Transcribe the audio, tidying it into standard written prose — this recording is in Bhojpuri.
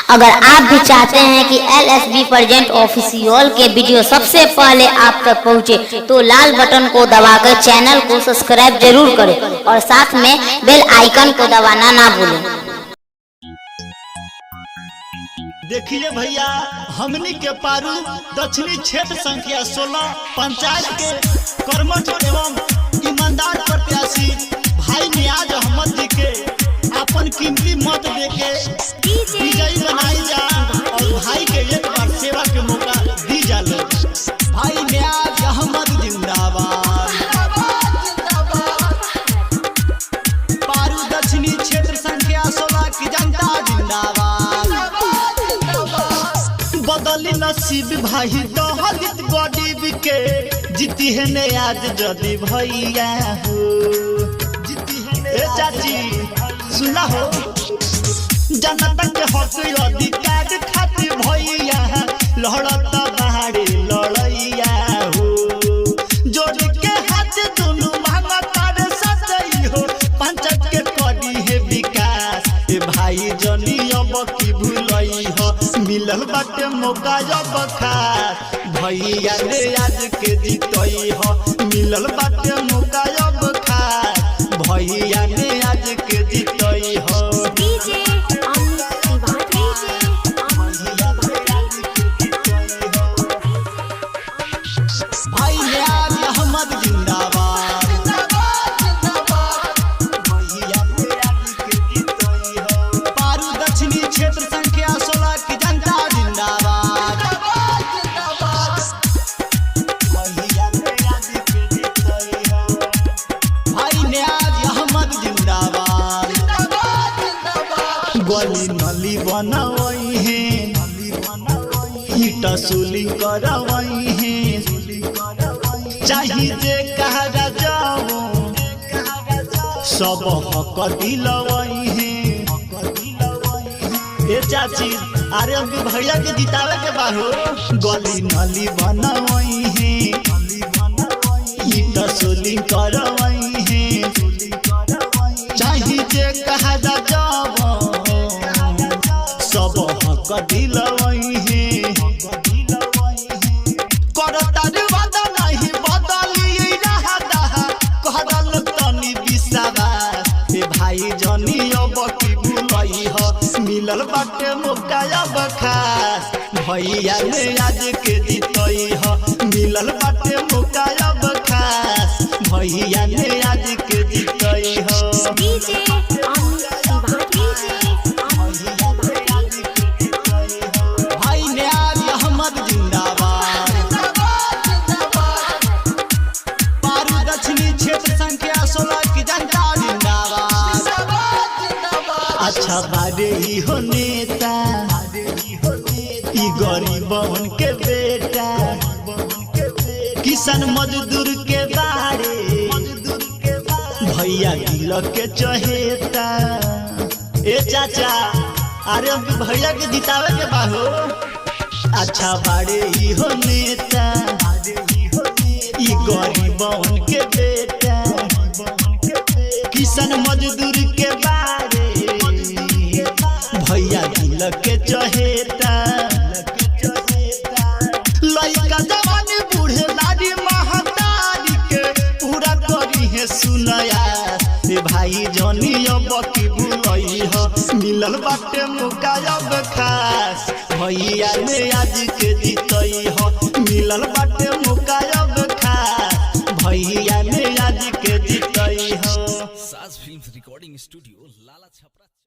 अगर आप भी चाहते हैं कि LSB प्रेजेंट ऑफिशियल के वीडियो सबसे पहले आप तक पहुंचे तो लाल बटन को दबाकर चैनल को सब्सक्राइब जरूर करें और साथ में बेल आइकन को दबाना ना भूलें। देखिए भैया, हमनी के पारू दक्षिणी क्षेत्र संख्या 16 पंचायत के कर्मठ एवं ईमानदार प्रत्याशी भाई नियाज अहमद जी के अपन कीमती मत देके विजयी बनाई जा और भाई के एक बार सेवा के मौका दी जा लो। भाई नियाज अहमद जिंदाबाद। पारू दक्षिणी क्षेत्र संख्या 16 की जनता जिंदाबाद। बदली नसीब भाई दलित गरीब के जीती है ने आज जदी भैया हो। जीती है चाची सुना हो, जनता के हक अधिकार खातिर भैया लड़त बाहरी लड़ैया हो। जोड़ के हाथ दोनों मांगता सजई हो, पंचायत के करी है विकास। ए भाई जनी अब की भूलई हो, मिलल बाटे मौका अब खास। भैया रे आज के जीतई हो, मिलल बाटे मौका अब खास। भैया रे आज के जीतई हो। भाई नियाज अहमद जिंदाबाद। भैया रे आज के जीतई हो। पारू दक्षिणी क्षेत्र संख्या 16 की जनता जिंदाबाद। भैया रे आज के जीतई हो। भाई नियाज अहमद जिंदाबाद। गली नली बनवई है, ईटा सुली करवई है। चाही जे कहा जाओ सब हक दिलवई है। ए चाची अरे हमके भैया के जितावे के बा हो। गली नली बनवई है, ईटा सुली करवई है। चाही जे कहा जाओ सब हक दिलवई है। करतार वादा नहीं बदली रहता, कहल तनी विश्वास। ए भाई जनी अब की भूलई हो, मिलल बाटे मौका अब खास। भैया ने आज के जीतई हो, मिलल बाटे मौका अब खास। भैया ने आज के जीतई हो। भाई नियाज अहमद जिंदाबाद। पारू दक्षिणी क्षेत्र संख्या 16 की जनता जिंदाबाद। अच्छा बारे ही हो नेता, ई गरीबन के बेटा, किसान मजदूर के बारे भैया दिल के चहेता। ए चाचा अरे भैया के जितावे के बा हो। अच्छा बारे ही हो नेता, ई गरीबन के बेटा, किसान मजदूर के बारे भैया दिल के चहेता। लइका जवान बूढ़े लाडी महतारी के पूरा करी है सुनया। ए भाई जनी अब की भूलई हो, मिलल बाटे मौका अब खास। भैया ने आज के जीतई हो, मिलल बाटे मौका अब खास। भैया ने आज के जीतई हो। साज फिल्म्स रिकॉर्डिंग स्टूडियो लाला छपरा।